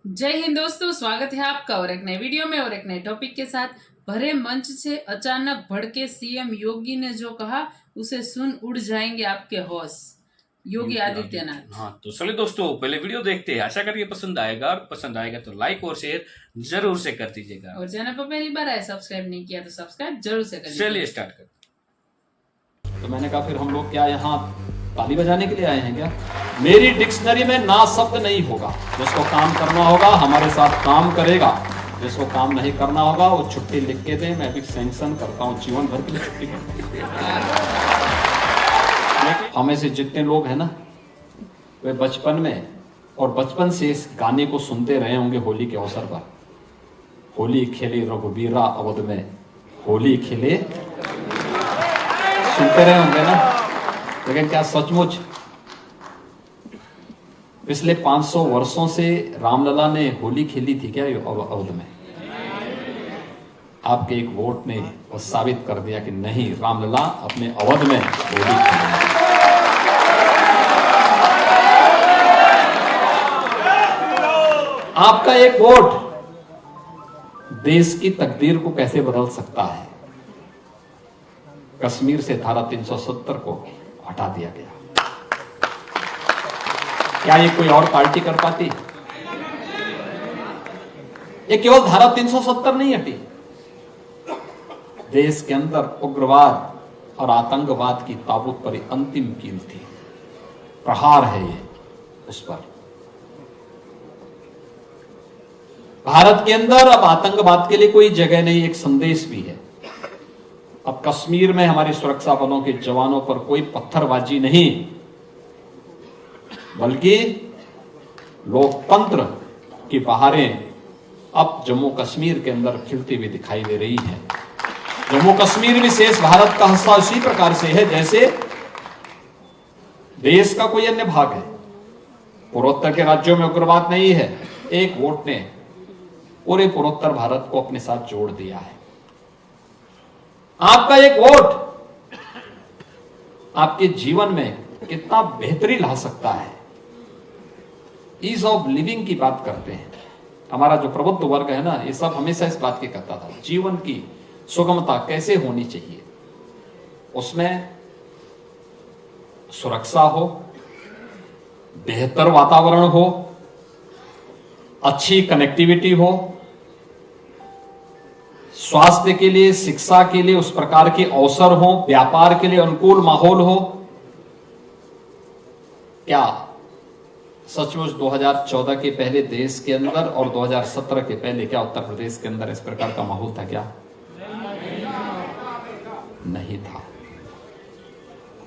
जय हिंद दोस्तों, स्वागत है आपका और एक नए वीडियो में और एक नए टॉपिक के साथ। भरे मंच से अचानक भड़के सीएम योगी ने जो कहा उसे सुन उड़ जाएंगे आपके होश। योगी आदित्यनाथ। हाँ, तो चलिए दोस्तों पहले वीडियो देखते हैं। आशा करिए पसंद आएगा, और पसंद आएगा तो लाइक और शेयर जरूर से कर दीजिएगा। और चैनल पर पहली बार आए, सब्सक्राइब नहीं किया तो सब्सक्राइब जरूर से करिए। चलिए स्टार्ट करते। तो मैंने कहा फिर हम लोग क्या यहाँ ताली बजाने के लिए आए हैं क्या? मेरी डिक्शनरी में ना शब्द नहीं होगा। जिसको काम करना होगा हमारे साथ काम करेगा, जिसको काम नहीं करना होगा वो छुट्टी लिख के दे। मैं भी सैंक्शन करता हूँ जीवन भर की छुट्टी हमें से जितने लोग हैं ना, वे बचपन में और बचपन से इस गाने को सुनते रहे होंगे। होली के अवसर पर होली खेले रघुबीरा अवध में, होली खेले सुनते रहे होंगे ना। लेकिन क्या सचमुच पिछले 500 वर्षों से रामलला ने होली खेली थी क्या अवध में? आपके एक वोट ने वो साबित कर दिया कि नहीं, रामलला अपने अवध में होली खेली। आपका एक वोट देश की तकदीर को कैसे बदल सकता है? कश्मीर से धारा 370 को हटा दिया गया। क्या ये कोई और पार्टी कर पाती? ये केवल धारा 370 नहीं हटी, देश के अंदर उग्रवाद और आतंकवाद की ताबूत पर अंतिम कील थी। प्रहार है ये उस पर। भारत के अंदर अब आतंकवाद के लिए कोई जगह नहीं, एक संदेश भी है। अब कश्मीर में हमारे सुरक्षा बलों के जवानों पर कोई पत्थरबाजी नहीं, बल्कि लोकतंत्र की बहारें अब जम्मू कश्मीर के अंदर खिलती हुई दिखाई दे रही है। जम्मू कश्मीर विशेष भारत का हिस्सा उसी प्रकार से है जैसे देश का कोई अन्य भाग है। पूर्वोत्तर के राज्यों में उग्रवाद नहीं है। एक वोट ने पूरे पूर्वोत्तर भारत को अपने साथ जोड़ दिया है। आपका एक वोट आपके जीवन में कितना बेहतरी ला सकता है। ईज ऑफ लिविंग की बात करते हैं। हमारा जो प्रबुद्ध वर्ग है ना, ये सब हमेशा इस बात की कहता था, जीवन की सुगमता कैसे होनी चाहिए। उसमें सुरक्षा हो, बेहतर वातावरण हो, अच्छी कनेक्टिविटी हो, स्वास्थ्य के लिए, शिक्षा के लिए उस प्रकार के अवसर हो, व्यापार के लिए अनुकूल माहौल हो। क्या सचमुच 2014 के पहले देश के अंदर और 2017 के पहले क्या उत्तर प्रदेश के अंदर इस प्रकार का माहौल था क्या? नहीं था।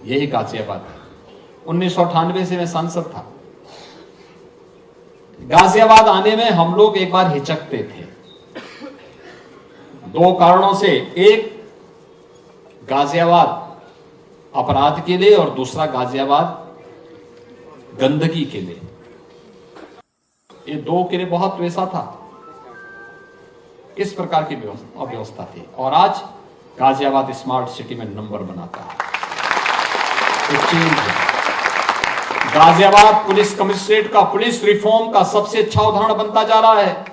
यही गाजियाबाद है। 1998 से मैं सांसद था। गाजियाबाद आने में हम लोग एक बार हिचकते थे, दो कारणों से। एक, गाजियाबाद अपराध के लिए, और दूसरा गाजियाबाद गंदगी के लिए। ये दो के लिए बहुत वैसा था। इस प्रकार की अव्यवस्था थी, और आज गाजियाबाद स्मार्ट सिटी में नंबर बनाता है। तो चेंज है। गाजियाबाद पुलिस कमिश्नरेट का, पुलिस रिफॉर्म का सबसे अच्छा उदाहरण बनता जा रहा है।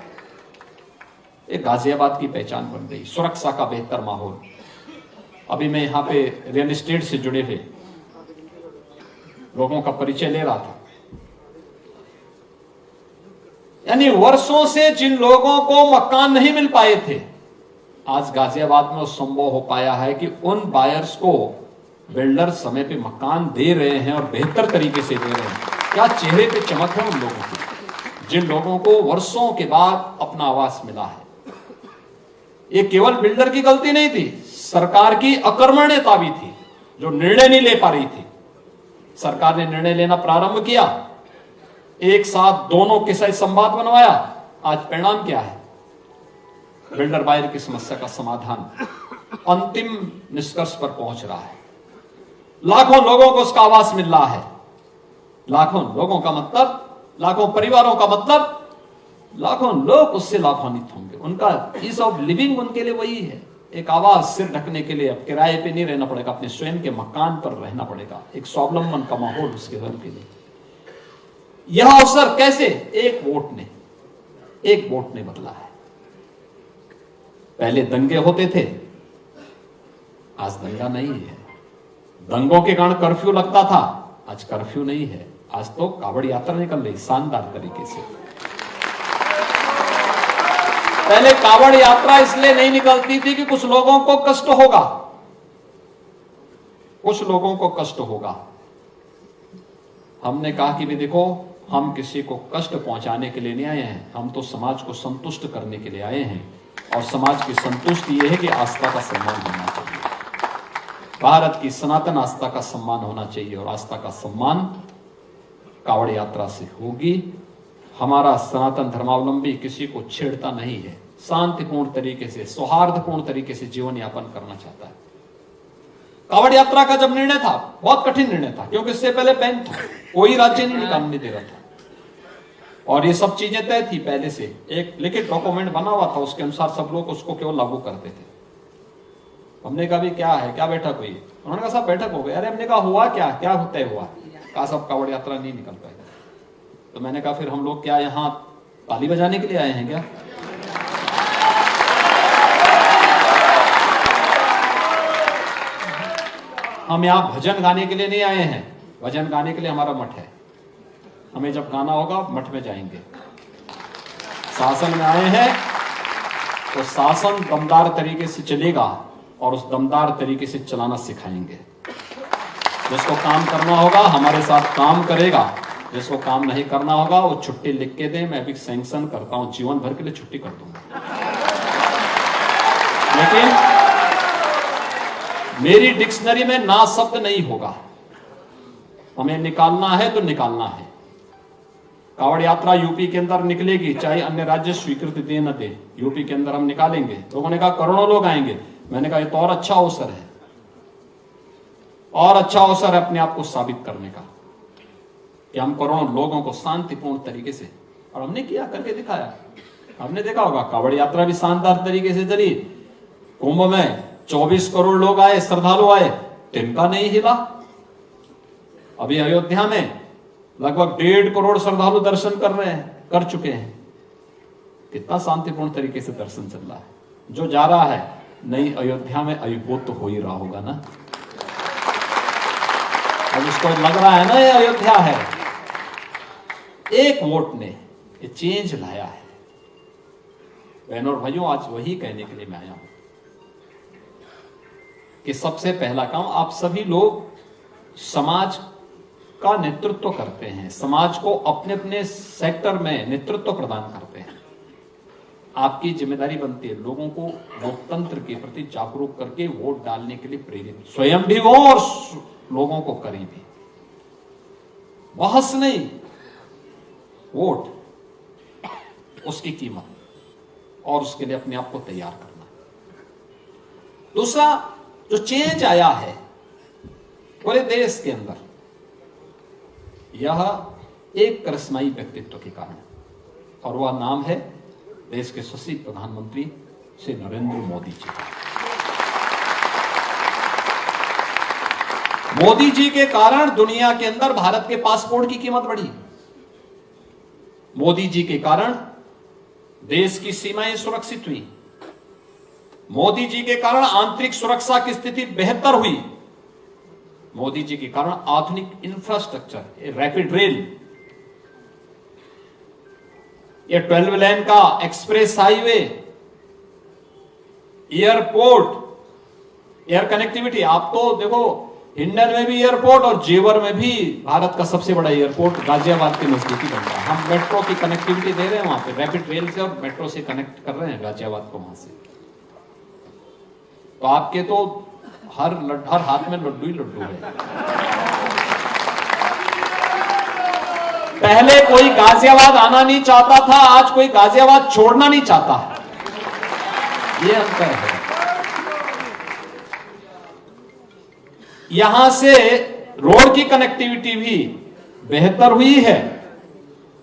एक गाजियाबाद की पहचान बन गई। सुरक्षा का बेहतर माहौल। अभी मैं यहां पे रियल एस्टेट से जुड़े हुए लोगों का परिचय ले रहा था। यानी वर्षों से जिन लोगों को मकान नहीं मिल पाए थे, आज गाजियाबाद में संभव हो पाया है कि उन बायर्स को बिल्डर समय पे मकान दे रहे हैं, और बेहतर तरीके से दे रहे हैं। क्या चेहरे पे चमक है उन लोगों की, जिन लोगों को वर्षों के बाद अपना आवास मिला है। ये केवल बिल्डर की गलती नहीं थी, सरकार की अकर्मण्यता भी थी, जो निर्णय नहीं ले पा रही थी। सरकार ने निर्णय लेना प्रारंभ किया, एक साथ दोनों के साथ संवाद बनवाया। आज परिणाम क्या है? बिल्डर बायर की समस्या का समाधान अंतिम निष्कर्ष पर पहुंच रहा है। लाखों लोगों को उसका आवास मिल रहा है। लाखों लोगों का मतलब, लाखों परिवारों का मतलब, लाखों लोग उससे लाभान्वित होंगे। उनका ईज ऑफ लिविंग उनके लिए वही है। एक आवाज सिर ढकने के लिए अब किराए पे नहीं रहना पड़ेगा, अपने स्वयं के मकान पर रहना पड़ेगा। एक स्वावलंबन का माहौल उसके घर के लिए। यह अवसर कैसे? एक वोट ने। एक वोट ने बदला है। पहले दंगे होते थे, आज दंगा नहीं है। दंगों के कारण कर्फ्यू लगता था, आज कर्फ्यू नहीं है। आज तो कावड़ यात्रा निकल रही शानदार तरीके से। पहले कावड़ यात्रा इसलिए नहीं निकलती थी कि कुछ लोगों को कष्ट होगा, कुछ लोगों को कष्ट होगा। हमने कहा कि भी देखो, हम किसी को कष्ट पहुंचाने के लिए नहीं आए हैं, हम तो समाज को संतुष्ट करने के लिए आए हैं। और समाज की संतुष्टि यह है कि आस्था का सम्मान होना चाहिए, भारत की सनातन आस्था का सम्मान होना चाहिए। और आस्था का सम्मान कावड़ यात्रा से होगी। हमारा सनातन धर्मावलंबी किसी को छेड़ता नहीं है, शांतिपूर्ण तरीके से, सौहार्दपूर्ण तरीके से जीवन यापन करना चाहता है। कावड़ यात्रा का जब निर्णय था, बहुत कठिन निर्णय था, क्योंकि इससे पहले बैन था, कोई राज्य नहीं निकालने दे रहा था। और ये सब चीजें तय थी पहले से, एक लिखित डॉक्यूमेंट बना हुआ था, उसके अनुसार सब लोग उसको केवल लागू करते थे। हमने कहा भी क्या है, क्या बैठक हुई? उन्होंने कहा सब बैठक हो गई। अरे हमने कहा हुआ क्या, क्या तय हुआ? कहा सब कावड़ यात्रा नहीं निकल पाएगा। तो मैंने कहा फिर हम लोग क्या यहाँ ताली बजाने के लिए आए हैं क्या? हम यहाँ भजन गाने के लिए नहीं आए हैं। भजन गाने के लिए हमारा मठ है, हमें जब गाना होगा मठ में जाएंगे। शासन में आए हैं तो शासन दमदार तरीके से चलेगा और उस दमदार तरीके से चलाना सिखाएंगे। जिसको काम करना होगा हमारे साथ काम करेगा, जिसको काम नहीं करना होगा वो छुट्टी लिख के दे, मैं भी सैंक्शन करता हूं, जीवन भर के लिए छुट्टी कर दूंगा। लेकिन मेरी डिक्शनरी में ना शब्द नहीं होगा, हमें निकालना है तो निकालना है। कावड़ यात्रा यूपी के अंदर निकलेगी, चाहे अन्य राज्य स्वीकृति दे न दे, यूपी के अंदर हम निकालेंगे। लोगों ने कहा करोड़ों लोग आएंगे, मैंने कहा ये तो और अच्छा अवसर है, और अच्छा अवसर है अपने आप को साबित करने का कि हम करोड़ों लोगों को शांतिपूर्ण तरीके से, और हमने किया, करके दिखाया। हमने देखा होगा कावड़ यात्रा भी शानदार तरीके से चली। कुंभ में 24 करोड़ लोग आए, श्रद्धालु आए, तिनका नहीं हिला। अभी अयोध्या में लगभग 1.5 करोड़ श्रद्धालु दर्शन कर रहे हैं, कर चुके हैं। कितना शांतिपूर्ण तरीके से दर्शन चल रहा है। जो जा रहा है नई अयोध्या में, अयुबोध तो हो ही रहा होगा ना। अब उसको लग रहा है ना ये अयोध्या है। एक वोट ने ये चेंज लाया है। बहनों और भाइयों, आज वही कहने के लिए मैं आया हूं कि सबसे पहला काम, आप सभी लोग समाज का नेतृत्व करते हैं, समाज को अपने अपने सेक्टर में नेतृत्व प्रदान करते हैं। आपकी जिम्मेदारी बनती है लोगों को लोकतंत्र के प्रति जागरूक करके वोट डालने के लिए प्रेरित स्वयं भी हो और लोगों को करें भी। बहस नहीं, वोट, उसकी कीमत, और उसके लिए अपने आप को तैयार करना। दूसरा जो चेंज आया है पूरे देश के अंदर, यह एक करिश्माई व्यक्तित्व के कारण, और वह नाम है देश के यशस्वी प्रधानमंत्री श्री नरेंद्र मोदी जी। मोदी जी के कारण दुनिया के अंदर भारत के पासपोर्ट की कीमत बढ़ी। मोदी जी के कारण देश की सीमाएं सुरक्षित हुई। मोदी जी के कारण आंतरिक सुरक्षा की स्थिति बेहतर हुई। मोदी जी के कारण आधुनिक इंफ्रास्ट्रक्चर, रैपिड रेल, ये 12 लेन का express highway, airport, air connectivity. आप तो देखो हिंडन में भी एयरपोर्ट और जेवर में भी भारत का सबसे बड़ा एयरपोर्ट गाजियाबाद के नजदीकी बन रहा है। हम मेट्रो की कनेक्टिविटी दे रहे हैं वहां पे, रैपिड रेल से और मेट्रो से कनेक्ट कर रहे हैं गाजियाबाद को वहां से। तो आपके तो हर हाथ में लड्डू ही लड्डू है। पहले कोई गाजियाबाद आना नहीं चाहता था, आज कोई गाजियाबाद छोड़ना नहीं चाहता है। ये अंतर है। यहां से रोड की कनेक्टिविटी भी बेहतर हुई है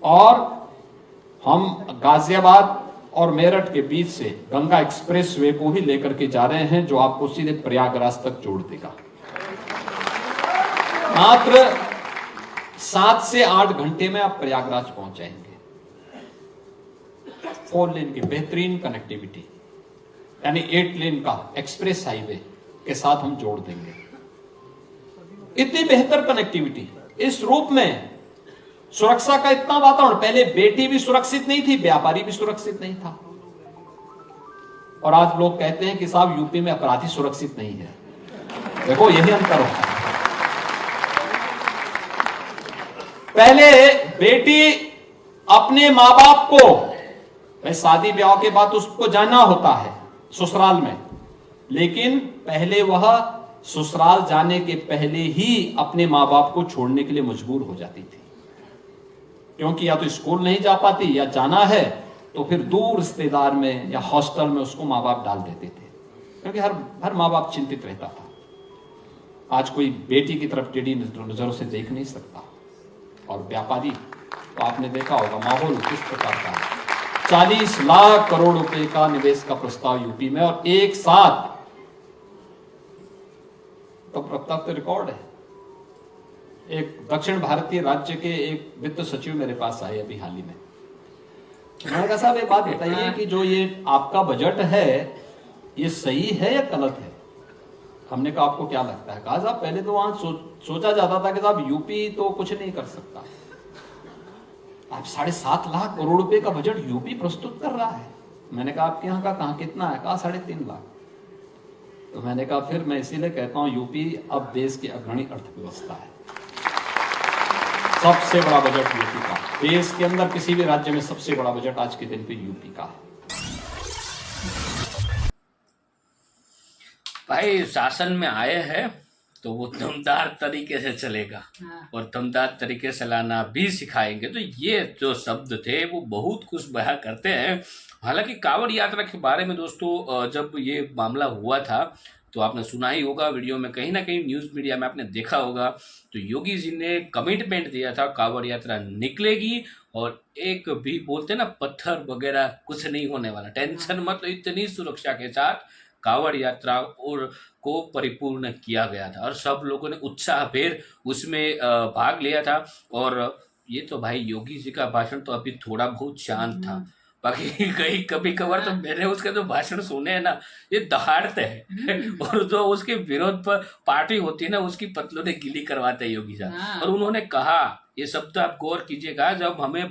और हम गाजियाबाद और मेरठ के बीच से गंगा एक्सप्रेसवे को भी लेकर के जा रहे हैं, जो आपको सीधे प्रयागराज तक जोड़ देगा। मात्र 7 से 8 घंटे में आप प्रयागराज पहुंच जाएंगे। 4 लेन की बेहतरीन कनेक्टिविटी, यानी 8 लेन का एक्सप्रेस हाईवे के साथ हम जोड़ देंगे। इतनी बेहतर कनेक्टिविटी, इस रूप में सुरक्षा का इतना वातावरण, पहले बेटी भी सुरक्षित नहीं थी, व्यापारी भी सुरक्षित नहीं था, और आज लोग कहते हैं कि साहब यूपी में अपराधी सुरक्षित नहीं है। देखो यही अंतर होता है। पहले बेटी अपने मां बाप को, भाई शादी ब्याह के बाद उसको जाना होता है ससुराल में, लेकिन पहले वह ससुराल जाने के पहले ही अपने मां बाप को छोड़ने के लिए मजबूर हो जाती थी, क्योंकि या तो स्कूल नहीं जा पाती, या जाना है तो फिर दूर रिश्तेदार में या हॉस्टल में उसको माँ बाप डाल देते थे, क्योंकि हर माँ बाप चिंतित रहता था। आज कोई बेटी की तरफ टेढ़ी नजरों से देख नहीं सकता। और व्यापारी, तो आपने देखा होगा माहौल किस प्रकार का है। 40 लाख करोड़ रुपए का निवेश का प्रस्ताव यूपी में, और एक साथ, तो प्रस्ताव तो रिकॉर्ड है। एक दक्षिण भारतीय राज्य के एक वित्त सचिव मेरे पास आए अभी हाल ही में। मैंने कहा साहब एक बात बताइए कि जो ये आपका बजट है ये सही है या गलत है? हमने कहा आपको क्या लगता है? कहा साहब पहले तो वहां सोचा जाता था कि साहब यूपी तो कुछ नहीं कर सकता, आप 7.5 लाख करोड़ रुपए का बजट यूपी प्रस्तुत कर रहा है। मैंने कहा आपके यहाँ का कहाँ कितना है? कहा 3.5 लाख। तो मैंने कहा फिर मैं इसीलिए कहता हूं यूपी अब देश की अग्रणी अर्थव्यवस्था है। सबसे बड़ा बजट यूपी का, देश के अंदर किसी भी राज्य में सबसे बड़ा बजट आज के दिन पे यूपी का है। भाई शासन में आए हैं तो वो दमदार तरीके से चलेगा, और दमदार तरीके से लाना भी सिखाएंगे। तो ये जो शब्द थे वो बहुत कुछ बयां करते हैं। हालांकि कांवड़ यात्रा के बारे में दोस्तों जब ये मामला हुआ था तो आपने सुना ही होगा, वीडियो में कहीं ना कहीं न्यूज़ मीडिया में आपने देखा होगा, तो योगी जी ने कमिटमेंट दिया था कांवड़ यात्रा निकलेगी, और एक भी बोलते ना पत्थर वगैरह कुछ नहीं होने वाला, टेंशन मत, इतनी सुरक्षा के साथ कांवड़ यात्रा और को परिपूर्ण किया गया था, और सब लोगों ने उत्साहभेर उसमें भाग लिया था। और ये तो भाई योगी जी का भाषण तो अभी थोड़ा बहुत शांत था, बाकी कहीं कभी कभार तो मैंने उसका जो भाषण सुने हैं ना, ये दहाड़ते हैं, और जो उसके विरोध पर पार्टी होती है ना उसकी पतलों गिली करवाते हैं योगी साहब। और उन्होंने कहा, ये शब्द आप गौर कीजिएगा, जब हमें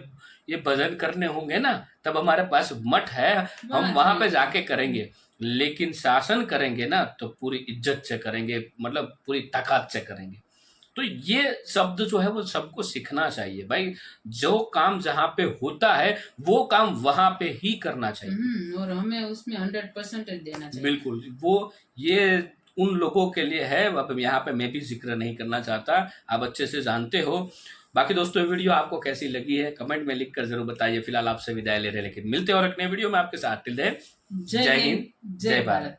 ये भजन करने होंगे ना तब हमारे पास मठ है, हम वहां पे जाके करेंगे, लेकिन शासन करेंगे ना तो पूरी इज्जत से करेंगे, मतलब पूरी ताकत से करेंगे। तो ये शब्द जो है वो सबको सीखना चाहिए भाई, जो काम जहाँ पे होता है वो काम वहां पे ही करना चाहिए, और हमें उसमें 100% देना चाहिए। बिल्कुल, वो ये उन लोगों के लिए है। अब यहाँ पे मैं भी जिक्र नहीं करना चाहता, आप अच्छे से जानते हो। बाकी दोस्तों वीडियो आपको कैसी लगी है कमेंट में लिख कर जरूर बताइए। फिलहाल आपसे विदाई ले रहे हैं, लेकिन मिलते हैं और एक नए वीडियो में आपके साथ। टिल देन जय हिंद, जय भारत।